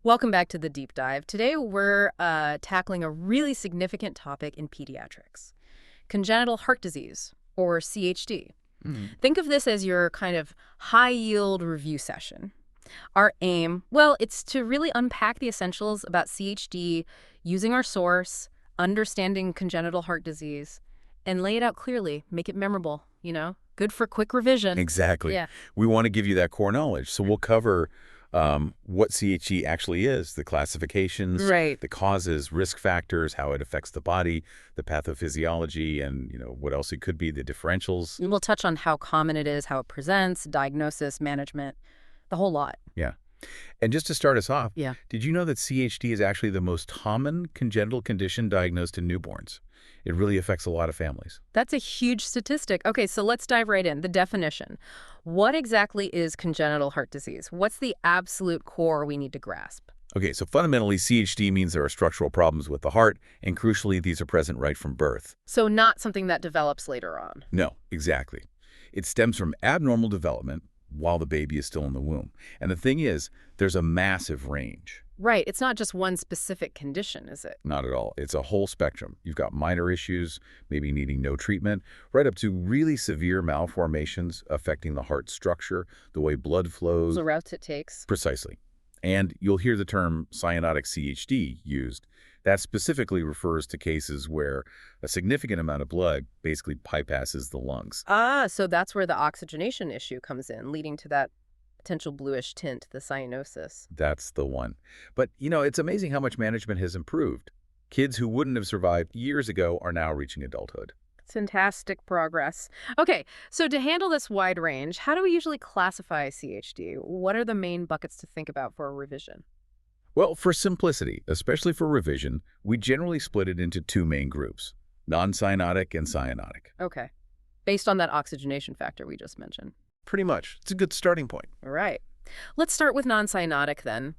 Welcome back to the deep dive. Today we're tackling a really significant topic in pediatrics, congenital heart disease, or CHD. Mm. Think of this as your kind of high-yield review session. Our aim, well, it's to really unpack the essentials about CHD using our source, understanding congenital heart disease, and lay it out clearly, make it memorable, Good for quick revision. Exactly. Yeah. We want to give you that core knowledge. So we'll cover what CHE actually is, the classifications, Right. the causes, risk factors, how it affects the body, the pathophysiology, and what else it could be, the differentials. And we'll touch on how common it is, how it presents, diagnosis, management, the whole lot. Yeah. And just to start us off, Yeah. did you know that CHD is actually the most common congenital condition diagnosed in newborns? It really affects a lot of families. That's a huge statistic. Okay, so let's dive right in. The definition. What exactly is congenital heart disease? What's the absolute core we need to grasp? Okay, so fundamentally, CHD means there are structural problems with the heart, and crucially, these are present right from birth. So not something that develops later on. No, exactly. It stems from abnormal development while the baby is still in the womb. And the thing is, there's a massive range. Right, it's not just one specific condition, is it? Not at all. It's a whole spectrum. You've got minor issues, maybe needing no treatment, right up to really severe malformations affecting the heart structure, the way blood flows. The routes it takes. Precisely. And you'll hear the term cyanotic CHD used. That specifically refers to cases where a significant amount of blood basically bypasses the lungs. Ah, so that's where the oxygenation issue comes in, leading to that potential bluish tint, the cyanosis. That's the one. But, it's amazing how much management has improved. Kids who wouldn't have survived years ago are now reaching adulthood. Fantastic progress. Okay, so to handle this wide range, how do we usually classify CHD? What are the main buckets to think about for a revision? Well, for simplicity, especially for revision, we generally split it into two main groups, non-cyanotic and cyanotic. Okay, based on that oxygenation factor we just mentioned. Pretty much. It's a good starting point. All right. Let's start with non-cyanotic then.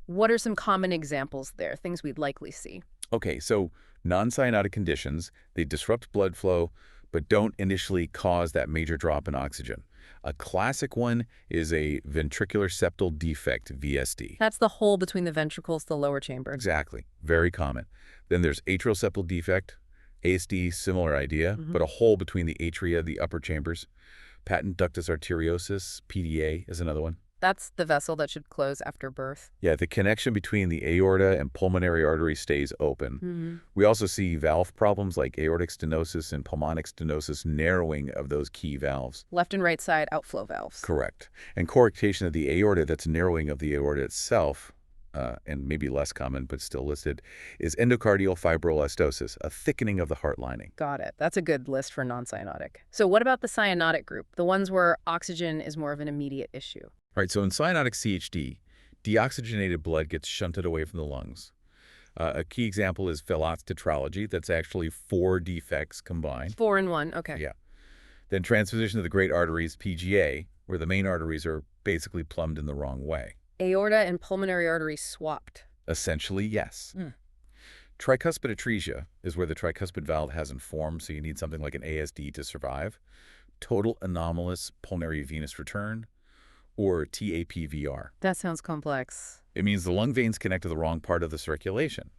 What are some common examples there, things we'd likely see? Okay, so non-cyanotic conditions, they disrupt blood flow, but don't initially cause that major drop in oxygen. A classic one is a ventricular septal defect, VSD. That's the hole between the ventricles, the lower chamber. Exactly. Very common. Then there's atrial septal defect, ASD, similar idea, but a hole between the atria, the upper chambers. Patent ductus arteriosus, PDA, is another one. That's the vessel that should close after birth. Yeah, the connection between the aorta and pulmonary artery stays open. We also see valve problems like aortic stenosis and pulmonic stenosis, narrowing of those key valves. Left and right side outflow valves. Correct. And coarctation of the aorta, that's narrowing of the aorta itself, and maybe less common but still listed, is endocardial fibroelastosis, a thickening of the heart lining. Got it. That's a good list for non-cyanotic. So what about the cyanotic group, the ones where oxygen is more of an immediate issue? All right, so in cyanotic CHD, deoxygenated blood gets shunted away from the lungs. A key example is Fallot's tetralogy. That's actually 4 defects combined. 4 in 1, okay. Yeah. Then transposition of the great arteries, PGA, where the main arteries are basically plumbed in the wrong way. Aorta and pulmonary arteries swapped. Essentially, yes. Tricuspid atresia is where the tricuspid valve hasn't formed, so you need something like an ASD to survive. Total anomalous pulmonary venous return, or TAPVR. That sounds complex. It means the lung veins connect to the wrong part of the circulation.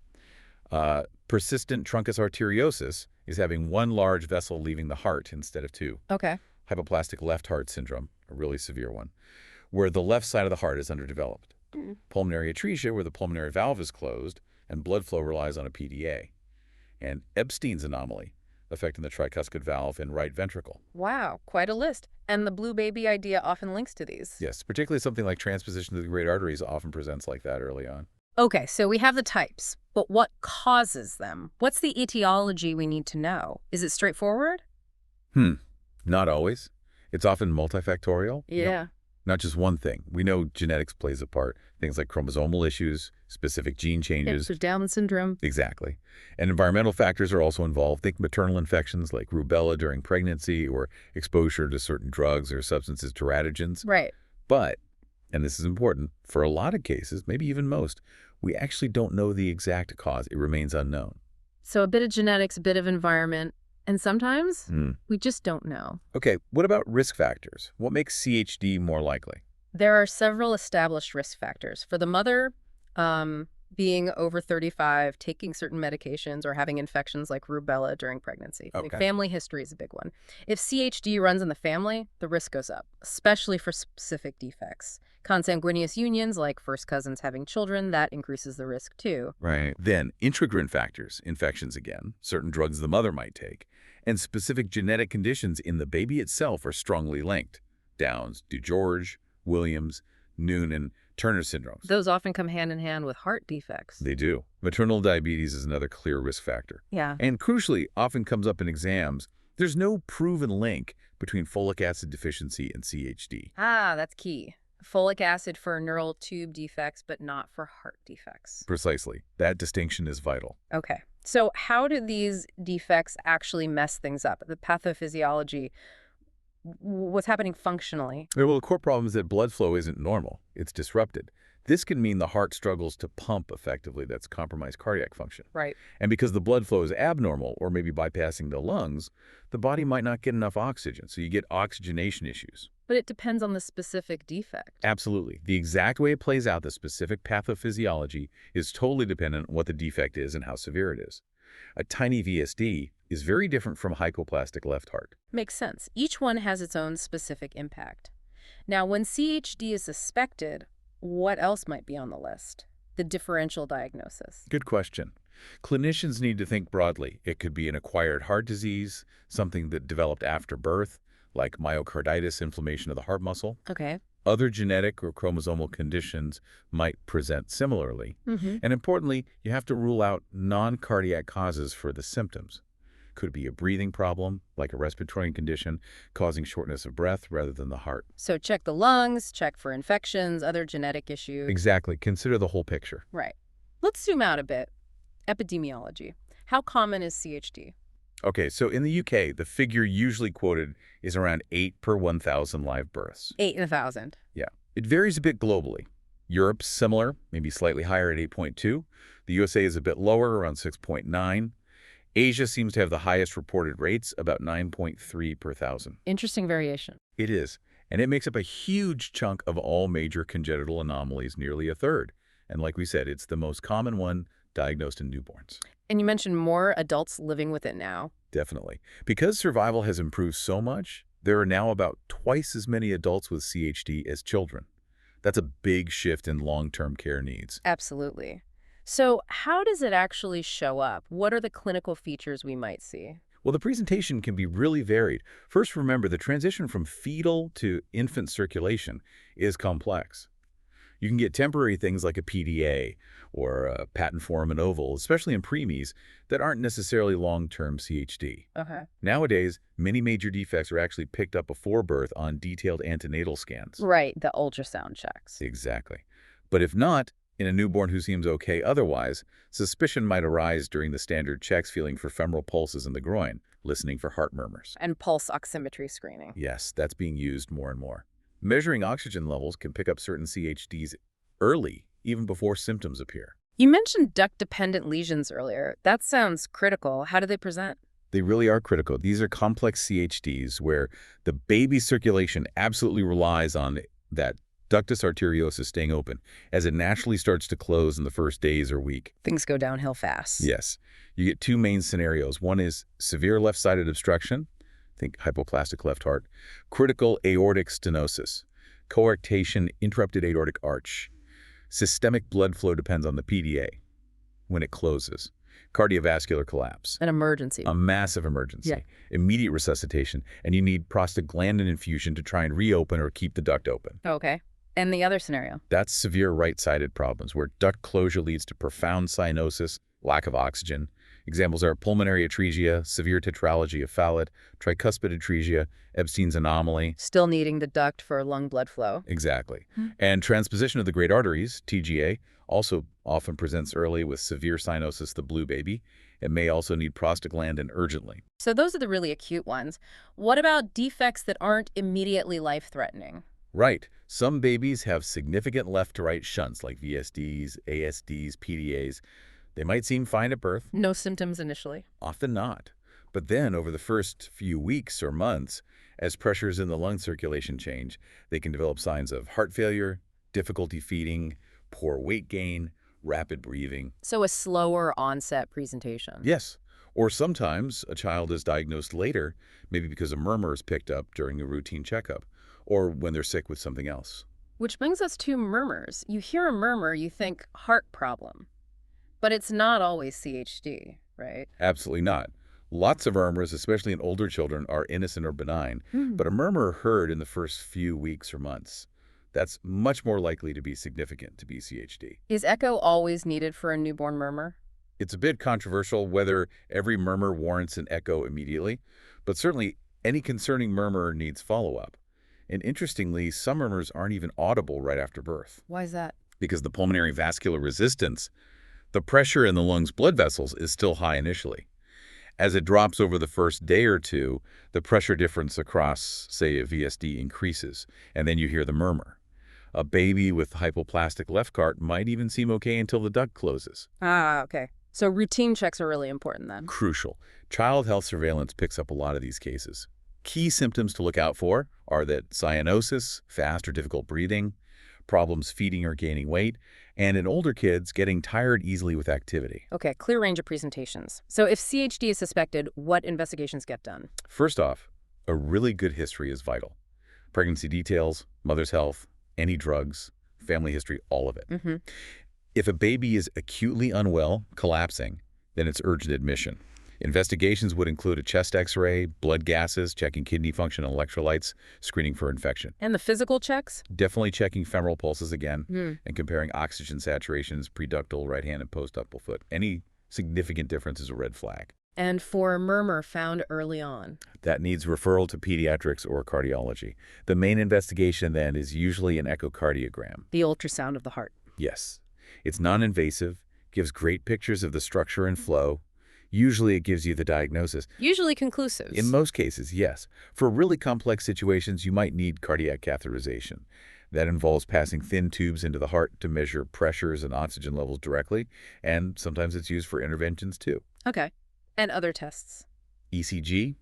Persistent truncus arteriosus is having one large vessel leaving the heart instead of 2. Okay. Hypoplastic left heart syndrome, a really severe one, where the left side of the heart is underdeveloped. Pulmonary atresia, where the pulmonary valve is closed and blood flow relies on a PDA. And Epstein's anomaly, affecting the tricuspid valve and right ventricle. Wow, quite a list. And the blue baby idea often links to these. Yes, particularly something like transposition to the great arteries often presents like that early on. Okay, so we have the types, but what causes them? What's the etiology we need to know? Is it straightforward? Not always. It's often multifactorial. Yeah. Not just one thing. We know genetics plays a part. Things like chromosomal issues, specific gene changes. So Down syndrome. Exactly. And environmental factors are also involved. Think maternal infections like rubella during pregnancy or exposure to certain drugs or substances, teratogens. Right. But, and this is important, for a lot of cases, maybe even most, we actually don't know the exact cause. It remains unknown. So a bit of genetics, a bit of environment, and sometimes we just don't know. Okay, what about risk factors? What makes CHD more likely? There are several established risk factors. For the mother, Being over 35, taking certain medications, or having infections like rubella during pregnancy. I mean, Okay. family history is a big one. If CHD runs in the family, the risk goes up, especially for specific defects. Consanguineous unions, like first cousins having children, that increases the risk too. Right. Then intrauterine factors, infections again, certain drugs the mother might take, and specific genetic conditions in the baby itself are strongly linked. Downs, DiGeorge, Williams, Noonan, Turner syndromes. Those often come hand in hand with heart defects. They do. Maternal diabetes is another clear risk factor. Yeah. And crucially, often comes up in exams, there's no proven link between folic acid deficiency and CHD. Ah, that's key. Folic acid for neural tube defects, but not for heart defects. Precisely. That distinction is vital. Okay. So how do these defects actually mess things up? The pathophysiology, what's happening functionally? Well, the core problem is that blood flow isn't normal. It's disrupted. This can mean the heart struggles to pump effectively. That's compromised cardiac function. Right. And because the blood flow is abnormal, or maybe bypassing the lungs, the body might not get enough oxygen, so you get oxygenation issues. But it depends on the specific defect. Absolutely. The exact way it plays out, the specific pathophysiology, is totally dependent on what the defect is and how severe it is. A tiny VSD is very different from a hypoplastic left heart. Makes sense. Each one has its own specific impact. Now, when CHD is suspected, what else might be on the list? The differential diagnosis. Good question. Clinicians need to think broadly. It could be an acquired heart disease, something that developed after birth, like myocarditis, inflammation of the heart muscle. Okay. Other genetic or chromosomal conditions might present similarly. And importantly, you have to rule out non-cardiac causes for the symptoms. Could be a breathing problem, like a respiratory condition, causing shortness of breath rather than the heart. So check the lungs, check for infections, other genetic issues. Exactly. Consider the whole picture. Right. Let's zoom out a bit. Epidemiology. How common is CHD? Okay, so in the UK, the figure usually quoted is around 8 per 1,000 live births. 8 in 1,000. Yeah. It varies a bit globally. Europe's similar, maybe slightly higher at 8.2. The USA is a bit lower, around 6.9. Asia seems to have the highest reported rates, about 9.3 per 1,000. Interesting variation. It is, and it makes up a huge chunk of all major congenital anomalies, nearly a third. And like we said, it's the most common one diagnosed in newborns. And you mentioned more adults living with it now. Definitely. Because survival has improved so much, there are now about twice as many adults with CHD as children. That's a big shift in long-term care needs. Absolutely. So how does it actually show up? What are the clinical features we might see? Well, the presentation can be really varied. First, remember, the transition from fetal to infant circulation is complex. You can get temporary things like a PDA or a patent foramen oval, especially in preemies, that aren't necessarily long-term CHD. Okay. Nowadays, many major defects are actually picked up before birth on detailed antenatal scans. Right, the ultrasound checks. Exactly. But if not, in a newborn who seems okay otherwise, suspicion might arise during the standard checks, feeling for femoral pulses in the groin, listening for heart murmurs. And pulse oximetry screening. Yes, that's being used more and more. Measuring oxygen levels can pick up certain CHDs early, even before symptoms appear. You mentioned duct-dependent lesions earlier. That sounds critical. How do they present? They really are critical. These are complex CHDs where the baby's circulation absolutely relies on that ductus arteriosus staying open as it naturally starts to close in the first days or week. Things go downhill fast. Yes. You get two main scenarios. One is severe left-sided obstruction, think hypoplastic left heart, critical aortic stenosis, coarctation, interrupted aortic arch. Systemic blood flow depends on the PDA when it closes. Cardiovascular collapse. An emergency. A massive emergency. Yeah. Immediate resuscitation. And you need prostaglandin infusion to try and reopen or keep the duct open. Okay. And the other scenario? That's severe right-sided problems where duct closure leads to profound cyanosis, lack of oxygen. Examples are pulmonary atresia, severe tetralogy of Fallot, tricuspid atresia, Ebstein's anomaly. Still needing the duct for lung blood flow. Exactly. And transposition of the great arteries, TGA, also often presents early with severe cyanosis, the blue baby. It may also need prostaglandin urgently. So those are the really acute ones. What about defects that aren't immediately life-threatening? Right. Some babies have significant left-to-right shunts like VSDs, ASDs, PDAs. They might seem fine at birth. No symptoms initially. Often not. But then over the first few weeks or months, as pressures in the lung circulation change, they can develop signs of heart failure, difficulty feeding, poor weight gain, rapid breathing. So a slower onset presentation. Yes. Or sometimes a child is diagnosed later, maybe because a murmur is picked up during a routine checkup, or when they're sick with something else. Which brings us to murmurs. You hear a murmur, you think heart problem. But it's not always CHD, right? Absolutely not. Lots of murmurs, especially in older children, are innocent or benign, Hmm. but a murmur heard in the first few weeks or months, that's much more likely to be significant to be CHD. Is echo always needed for a newborn murmur? It's a bit controversial whether every murmur warrants an echo immediately, but certainly any concerning murmur needs follow-up. And interestingly, some murmurs aren't even audible right after birth Why is that? because the pulmonary vascular resistance, the pressure in the lungs' blood vessels, is still high initially. As it drops over the first day or two, the pressure difference across, say, a VSD increases, and then you hear the murmur. A baby with hypoplastic left heart might even seem okay until the duct closes. Ah, okay. So routine checks are really important then. Crucial. Child health surveillance picks up a lot of these cases. Key symptoms to look out for are that cyanosis, fast or difficult breathing, problems feeding or gaining weight, and in older kids, getting tired easily with activity. Okay, clear range of presentations. So if CHD is suspected, what investigations get done? First off, a really good history is vital. Pregnancy details, mother's health, any drugs, family history, all of it. Mm-hmm. If a baby is acutely unwell, collapsing, then it's urgent admission. Investigations would include a chest x-ray, blood gases, checking kidney function and electrolytes, screening for infection. And the physical checks? Definitely checking femoral pulses again Hmm. and comparing oxygen saturations, preductal, right hand, and postductal foot. Any significant difference is a red flag. And for a murmur found early on. That needs referral to pediatrics or cardiology. The main investigation then is usually an echocardiogram. The ultrasound of the heart. Yes. It's non-invasive, gives great pictures of the structure and flow. Usually it gives you the diagnosis. Usually conclusive. In most cases, yes. For really complex situations, you might need cardiac catheterization. That involves passing thin tubes into the heart to measure pressures and oxygen levels directly, and sometimes it's used for interventions too. Okay. And other tests. ECG,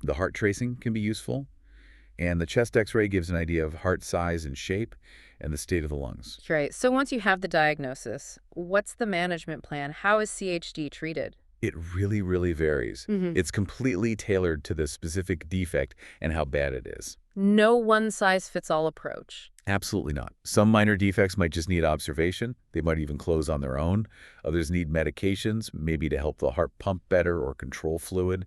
the heart tracing can be useful, and the chest x-ray gives an idea of heart size and shape and the state of the lungs. Right. So once you have the diagnosis, what's the management plan? How is CHD treated? It really, really varies. Mm-hmm. It's completely tailored to the specific defect and how bad it is. No one-size-fits-all approach. Absolutely not. Some minor defects might just need observation. They might even close on their own. Others need medications, maybe to help the heart pump better or control fluid.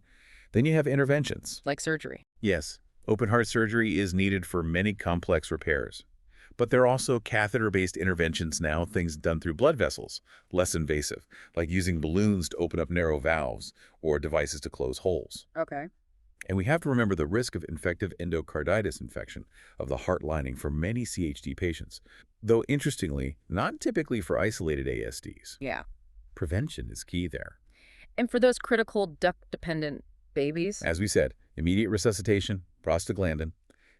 Then you have interventions. Like surgery. Yes, open heart surgery is needed for many complex repairs. But there are also catheter-based interventions now, things done through blood vessels, less invasive, like using balloons to open up narrow valves or devices to close holes. Okay. And we have to remember the risk of infective endocarditis infection of the heart lining for many CHD patients, though interestingly, not typically for isolated ASDs. Yeah. Prevention is key there. And for those critical duct-dependent babies? As we said, immediate resuscitation, prostaglandin,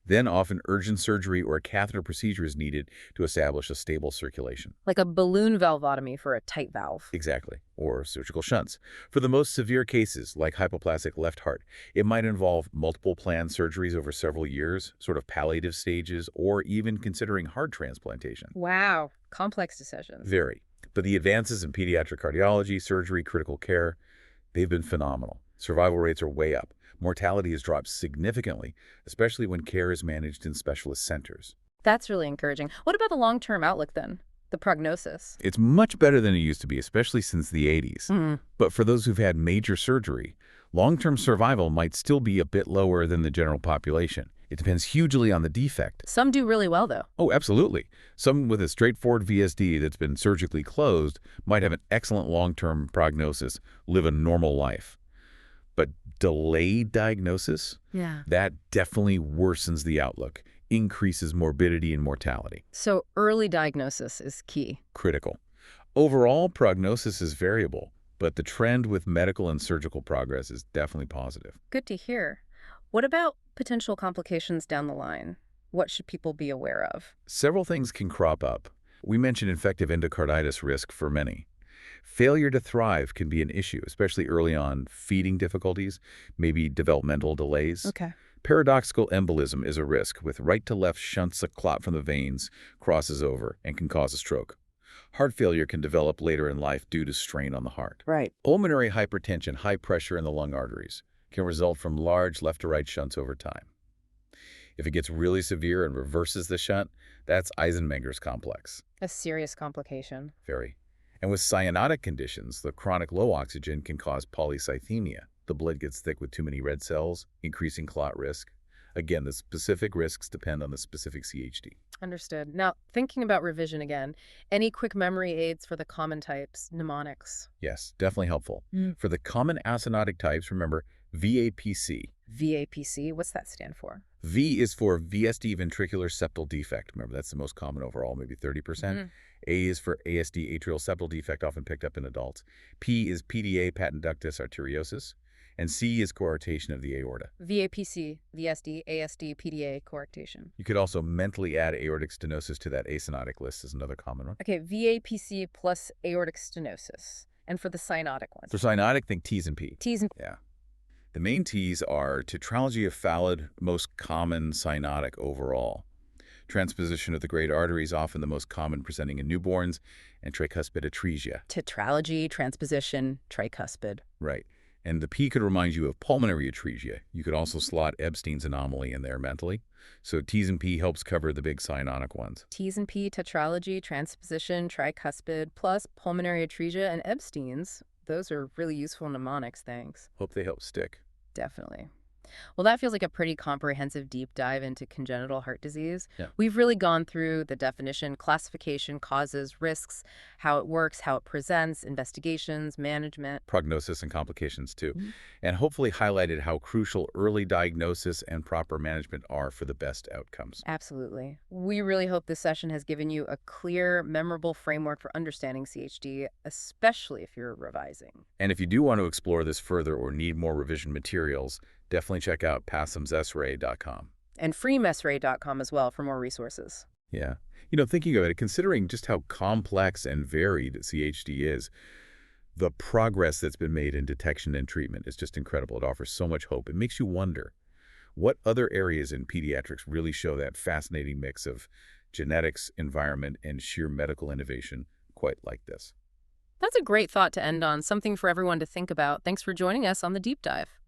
then often urgent surgery or a catheter procedure is needed to establish a stable circulation. Like a balloon valvotomy for a tight valve. Exactly, or surgical shunts. For the most severe cases, like hypoplastic left heart, it might involve multiple planned surgeries over several years, sort of palliative stages, or even considering heart transplantation. Wow. Complex decisions. Very. But the advances in pediatric cardiology, surgery, critical care, they've been phenomenal. Survival rates are way up. Mortality has dropped significantly, especially when care is managed in specialist centers. That's really encouraging. What about the long-term outlook then? The prognosis? It's much better than it used to be, especially since the 80s. Mm. But for those who've had major surgery, long-term survival might still be a bit lower than the general population. It depends hugely on the defect. Some do really well, though. Oh, absolutely. Someone with a straightforward VSD that's been surgically closed might have an excellent long-term prognosis, live a normal life. But delayed diagnosis, Yeah. that definitely worsens the outlook, increases morbidity and mortality. So early diagnosis is key. Critical. Overall, prognosis is variable, but the trend with medical and surgical progress is definitely positive. Good to hear. What about potential complications down the line? What should people be aware of? Several things can crop up. We mentioned infective endocarditis risk for many. Failure to thrive can be an issue, especially early on. Feeding difficulties, maybe developmental delays. Okay. Paradoxical embolism is a risk, with right to left shunts a clot from the veins, crosses over, and can cause a stroke. Heart failure can develop later in life due to strain on the heart. Right. Pulmonary hypertension, high pressure in the lung arteries, can result from large left-to-right shunts over time. If it gets really severe and reverses the shunt, that's Eisenmenger's complex. A serious complication. Very. And with cyanotic conditions, the chronic low oxygen can cause polycythemia. The blood gets thick with too many red cells, increasing clot risk. Again, the specific risks depend on the specific CHD. Understood. Now, thinking about revision again, any quick memory aids for the common types, mnemonics? Yes, definitely helpful. For the common acidotic types, remember VAPC. VAPC, what's that stand for? V is for VSD ventricular septal defect. Remember, that's the most common overall, maybe 30%. A is for ASD atrial septal defect, often picked up in adults. P is PDA, patent ductus arteriosus. And C is coarctation of the aorta. VAPC, VSD, ASD, PDA, coarctation. You could also mentally add aortic stenosis to that acidotic list as another common one. Okay, VAPC plus aortic stenosis. And for the cyanotic ones? For cyanotic, think T's and P. T's and Yeah. The main T's are tetralogy of Fallot, most common cyanotic overall. Transposition of the great arteries, often the most common presenting in newborns, and tricuspid atresia. tetralogy, transposition, tricuspid. Right. And the P could remind you of pulmonary atresia. You could also slot Ebstein's anomaly in there mentally. So T's and P helps cover the big cyanotic ones. T's and P, tetralogy, transposition, tricuspid, plus pulmonary atresia and Ebstein's. Those are really useful mnemonics, thanks. Hope they help stick. Definitely. Well, that feels like a pretty comprehensive deep dive into congenital heart disease. Yeah. We've really gone through the definition, classification, causes, risks, how it works, how it presents, investigations, management. Prognosis and complications too. And hopefully highlighted how crucial early diagnosis and proper management are for the best outcomes. Absolutely. We really hope this session has given you a clear, memorable framework for understanding CHD, especially if you're revising. And if you do want to explore this further or need more revision materials, definitely check out MSRA.com. And freemsra.com as well for more resources. Yeah. Thinking of it, considering just how complex and varied CHD is, the progress that's been made in detection and treatment is just incredible. It offers so much hope. It makes you wonder what other areas in pediatrics really show that fascinating mix of genetics, environment, and sheer medical innovation quite like this. That's a great thought to end on, something for everyone to think about. Thanks for joining us on the Deep Dive.